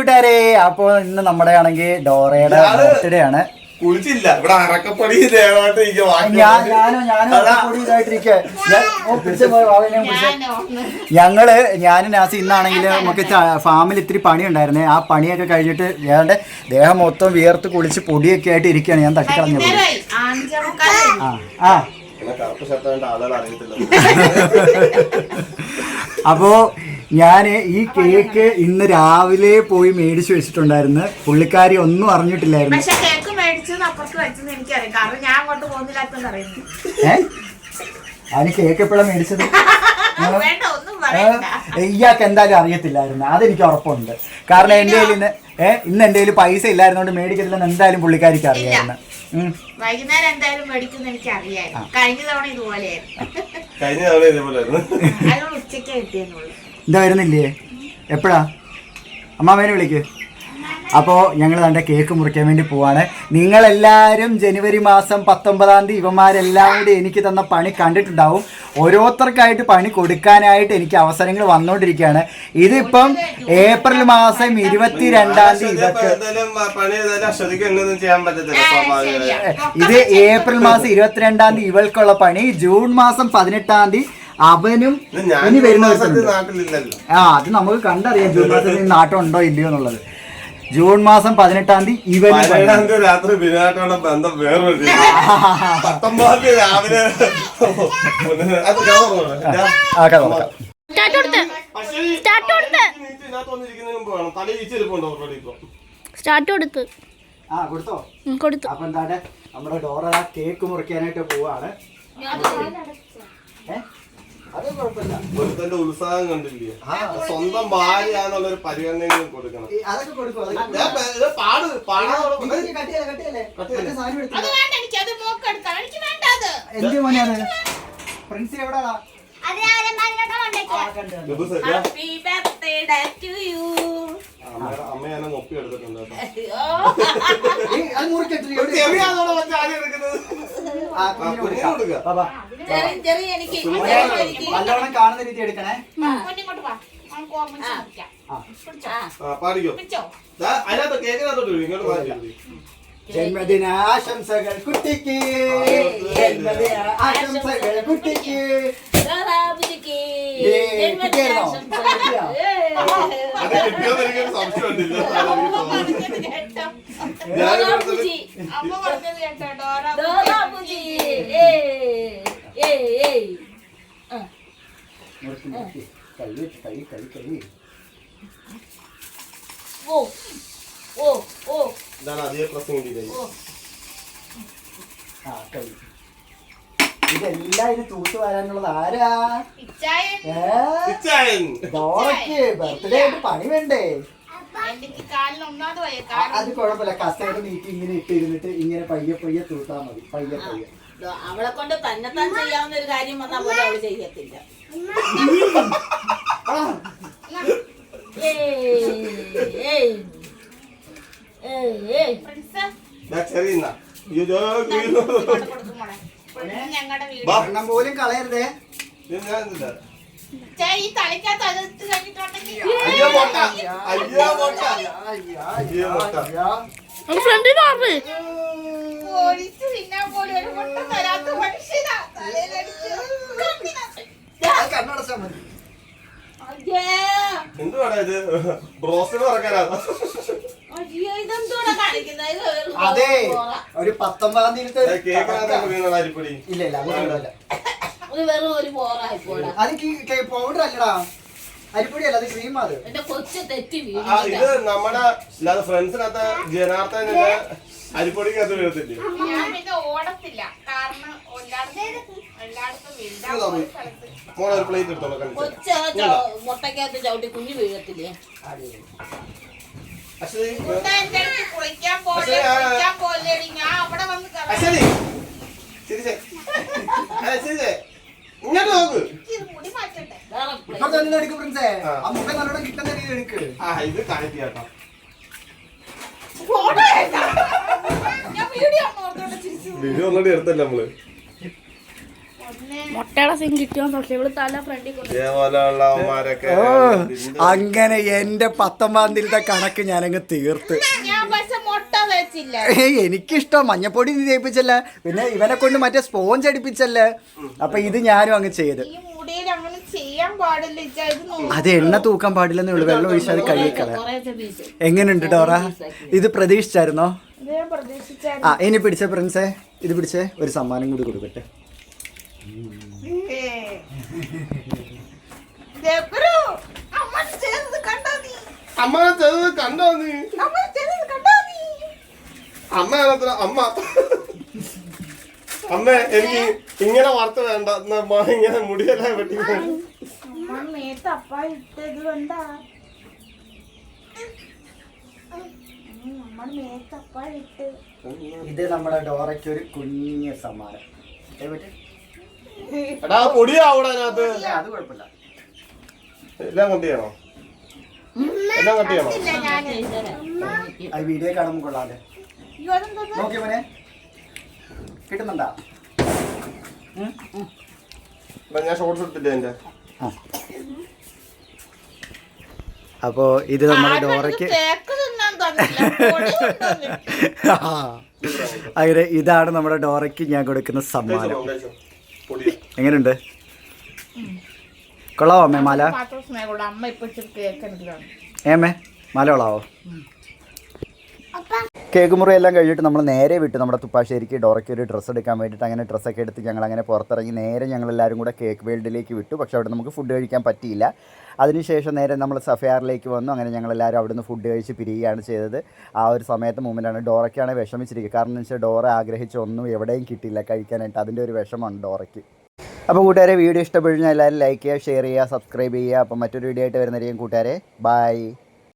കൂട്ടുകാരെ, അപ്പോൾ ഇന്ന് നമ്മുടെ ആണെങ്കിൽ ഡോറയുടെ ബർത്ത്ഡേ ആണ്. കുളിച്ചില്ല, ഇവിടെ അറക്കപ്പൊടി ഞാനും നാസി ഇന്നാണെങ്കിൽ നമുക്ക് ഫാമിൽ ഇത്തിരി പണി ഉണ്ടായിരുന്നേ. ആ പണിയൊക്കെ കഴിഞ്ഞിട്ട് ഏതാണ്ട് ദേഹം മൊത്തം വിയർത്ത് കുളിച്ച് പൊടിയൊക്കെ ആയിട്ട് ഇരിക്കുകയാണ്. ഞാൻ തട്ടിക്കളഞ്ഞത്. അപ്പോ ഞാൻ ഈ കേക്ക് ഇന്ന് രാവിലെ പോയി മേടിച്ചു വെച്ചിട്ടുണ്ടായിരുന്നു. പുള്ളിക്കാരി ഒന്നും അറിഞ്ഞിട്ടില്ലായിരുന്നു. അതിന് കേക്ക് എപ്പോഴാണ് മേടിച്ചത്? ഇയാൾക്ക് എന്തായാലും അറിയത്തില്ലായിരുന്നു, അതെനിക്ക് ഉറപ്പുണ്ട്. കാരണം എൻ്റെ കയ്യിൽ ഇന്ന് എൻ്റെ കയ്യിൽ പൈസ ഇല്ലായിരുന്നോണ്ട് മേടിക്കത്തില്ലെന്ന് എന്തായാലും പുള്ളിക്കാരിക്ക് അറിയായിരുന്നു. വൈകുന്നേരം എന്തായാലും മേടിക്കുന്ന എനിക്ക് അറിയായിരുന്നു. കഴിഞ്ഞ തവണ ഇതുപോലെയായിരുന്നു. ഉച്ചയ്ക്ക് കിട്ടിയെന്നുള്ളൂ. എന്താ വരുന്നില്ലേ? എപ്പോഴാ? അമ്മാമേനെ വിളിക്ക്. അപ്പോൾ ഞങ്ങൾ തൻ്റെ കേക്ക് മുറിക്കാൻ വേണ്ടി പോവാണ്. നിങ്ങളെല്ലാവരും ജനുവരി മാസം 19 ഇവന്മാരെല്ലാം കൂടി എനിക്ക് തന്ന പണി കണ്ടിട്ടുണ്ടാവും. ഓരോരുത്തർക്കായിട്ട് പണി കൊടുക്കാനായിട്ട് എനിക്ക് അവസരങ്ങൾ വന്നുകൊണ്ടിരിക്കുകയാണ്. ഇതിപ്പം ഏപ്രിൽ മാസം 22 ഇവർക്ക്, ഇത് ഏപ്രിൽ മാസം 22 ഇവൾക്കുള്ള പണി, ജൂൺ മാസം 18 അവനും ഇനി വരുന്ന അത് നമുക്ക് കണ്ടറിയാം ജൂൺ മാസത്തിൽ നാട്ടം ഉണ്ടോ ഇല്ലയോ എന്നുള്ളത്. ജൂൺ മാസം 18 ഇവന് രാത്രി ബിനാട്ടോടെ ബന്ധം വേറൊരു 19 രാവിലെ കൊടുത്തു. അപ്പൊ എന്താണ് നമ്മുടെ ഡോറ കേക്ക് മുറിക്കാനായിട്ട് പോവാണ്. അത് കുഴപ്പമില്ല. ഒരുത്തന്റെ ഉത്സാഹം കണ്ടില്ലേ? സ്വന്തം ഭാര്യയാന്നുള്ളൊരു പരിഗണനയും കൊടുക്കണം. അതൊക്കെ കൊടുക്കും. എന്ത് മോനാണ്? പ്രിൻസി എവിടാ? അമ്മയാനെ നൊപ്പി എടുത്തിട്ടുണ്ട്. നല്ലോണം കാണുന്ന രീതി എടുക്കണേ. പാടിക്കോ. അതിനകത്ത് കേക്കിനകത്തോട്ട് ഇങ്ങോട്ട് പാടി. ജന്മദിനാശംസകൾ കുട്ടിക്ക്, ജന്മദിനാശംസകൾ കുട്ടിക്ക്. ഇതെല്ലാം ഇതിന് തൂത്ത് വരാനുള്ളത് ആരാ? ഡോറയ്ക്ക് ബർത്ത്ഡേ ആയിട്ട് പണി വേണ്ടേ? അത് കുഴപ്പമില്ല. കസേര നീക്കി ഇങ്ങനെ ഇട്ടിരുന്നിട്ട് ഇങ്ങനെ പയ്യെ പയ്യെ തൂത്താ മതി. പയ്യെ പയ്യെ അവളെ കൊണ്ട് തന്നെത്താൻ ചെയ്യാവുന്ന ഒരു കാര്യം വന്നാൽ പോലെ അവള് ചെയ്യത്തില്ല. എണ്ണം പോലും കളയരുതേ. കണ്ണടച്ചാ മതി. എന്തുവാടാ ഇത്? ബ്രോസ്റ്റഡ് ഇറക്കാനാണ്. അതെ, ഒരു 19 അരിപ്പൊടി ഇല്ല ഇല്ല അങ്ങനെയല്ല. അത് പൗഡർ അല്ലടാ, അരിപ്പൊടി അല്ല, അത് ക്രീം. അത് ഇത് നമ്മുടെ അല്ലാതെ ഫ്രണ്ട്സിനകത്ത് ജനാർദ്ദനൊക്കെ അരിപ്പൊടിക്കകത്ത് വീഴത്തില്ലേ? മോളെ ഒരു പ്ലേറ്റ് എടുത്തോളൂ. മുട്ടക്കകത്ത് ചവിട്ടി കുഞ്ഞു വീഴത്തില്ലേ? ഇങ്ങോട്ട് നോക്ക്. കിട്ടുന്ന രീതി എടുക്ക്. ഇത് കാണിക്കാട്ടോ. വീഡിയോ ഒന്നും എടുത്തല്ല നമ്മള്. മുട്ടയുടെ സീൻ കിട്ടിയോന്ന് പക്ഷെ ഇവിടെ തല ഫ്രണ്ടിൽ കൊണ്ട് ഇതേപോലെയുള്ളവന്മാരൊക്കെ ഓ അങ്ങനെ എന്റെ 19-ാം തീയതിയിലത്തെ കണക്ക് ഞാനങ്ങ് തീർത്ത്. ഞാൻ പക്ഷെ മുട്ട വെച്ചില്ല. എനിക്കിഷ്ടം മഞ്ഞപ്പൊടി നീ തേപ്പിച്ചല്ലേ, പിന്നെ ഇവനെ കൊണ്ട് മറ്റേ സ്പോഞ്ച് അടിപ്പിച്ചല്ലേ, അപ്പൊ ഇത് ഞാനും അങ്ങ് ചെയ്ത്. ഈ മുടിയിൽ അങ്ങനെ ചെയ്യാൻ പാടില്ല. ഇത് അത് എണ്ണ തൂക്കാൻ പാടില്ലെന്നേ ഉള്ളൂ, വെള്ളം ഒഴിച്ചാൽ അത് കഴുകിക്കളയാം. കുറേശ്ശെ പീസ് എങ്ങനെയുണ്ട് ഡോറ? ഇത് പ്രതീക്ഷിച്ചായിരുന്നോ? ഞാൻ പ്രതീക്ഷിച്ചാൽ ആ ഇനി പിടിച്ച പ്രിൻസേ, ഇത് പിടിച്ചേ, ഒരു സമ്മാനം കൂടി കൊടുക്കട്ടെ. അമ്മ ചെയ്തത് കണ്ടോ നീ? അമ്മയാണത്ര അമ്മ. അമ്മ എനിക്ക് ഇങ്ങനെ വാർത്ത വേണ്ട, ഇങ്ങനെ മുടിയെല്ലാം വെട്ടി ഇട്ടത് കണ്ടാ ഇട്ട്. ഇത് നമ്മുടെ ഡോറയ്ക്ക് ഒരു കുഞ്ഞ സമ്മാനം. എടാ പൊടിയാവൂടാ അതിനകത്ത്. അത് കുഴപ്പമില്ല. എല്ലാം കട്ട് ചെയ്യണോ? എല്ലാം കട്ട് ചെയ്യണോ? അത് വീഡിയോ കാണുമ്പോൾ കൊള്ളാതെ നോക്കിയ മോനെ കിട്ടുന്നുണ്ടാ? ഞാൻ ഷോർട്സ് ഇട്ടില്ല എന്റെ. അപ്പോ ഇത് നമ്മുടെ ഡോറയ്ക്ക് കേക്ക് തിന്നാൻ തന്നില്ല, പൊടി കൊണ്ടുവന്നിട്ട്. അങ്ങനെ ഇതാണ് നമ്മുടെ ഡോറയ്ക്ക് ഞാൻ കൊടുക്കുന്ന സമ്മാനം. എങ്ങനെയുണ്ട്? കൊള്ളാവോ അമ്മേ മാല? മാത്രം സ്നേഹമുള്ള അമ്മ ഇപ്പൊ കേക്ക് എനിക്ക് തന്നു. ഏമ്മേ മാല കൊള്ളാവോ? കേക്ക് മുറി എല്ലാം കഴിഞ്ഞിട്ട് നമ്മൾ നേരെ വിട്ടു നമ്മുടെ തുപ്പാശ്ശേരിക്ക് ഡോറയ്ക്ക് ഒരു ഡ്രസ്സ് എടുക്കാൻ വേണ്ടിയിട്ട്. അങ്ങനെ ഡ്രസ്സൊക്കെ എടുത്ത് ഞങ്ങൾ അങ്ങനെ പുറത്തിറങ്ങി നേരെ ഞങ്ങളെല്ലാവരും കൂടെ കേക്ക് വേൾഡിലേക്ക് വിട്ടു. പക്ഷേ അവിടെ നമുക്ക് ഫുഡ് കഴിക്കാൻ പറ്റിയില്ല. അതിനുശേഷം നേരെ നമ്മൾ സഫയാറിലേക്ക് വന്നു. അങ്ങനെ ഞങ്ങളെല്ലാവരും അവിടെ നിന്ന് ഫുഡ് കഴിച്ച് പിരിയുകയാണ് ചെയ്തത്. ആ ഒരു സമയത്ത് മൂമെൻ്റാണ്. ഡോറയ്ക്കാണ് വിഷമിച്ചിരിക്കുക. കാരണം എന്ന് വെച്ചാൽ ഡോറ ആഗ്രഹിച്ച ഒന്നും എവിടെയും കിട്ടിയില്ല കഴിക്കാനായിട്ട്. അതിൻ്റെ ഒരു വിഷമമാണ് ഡോറയ്ക്ക്. അപ്പോൾ കൂട്ടുകാരെ വീഡിയോ ഇഷ്ടപ്പെടുന്ന എല്ലാവരും ലൈക്ക് ചെയ്യുക, ഷെയർ ചെയ്യുക, സബ്സ്ക്രൈബ് ചെയ്യുക. അപ്പോൾ മറ്റൊരു വീഡിയോ ആയിട്ട് വരുന്നതായിരിക്കും കൂട്ടുകാരെ. ബൈ.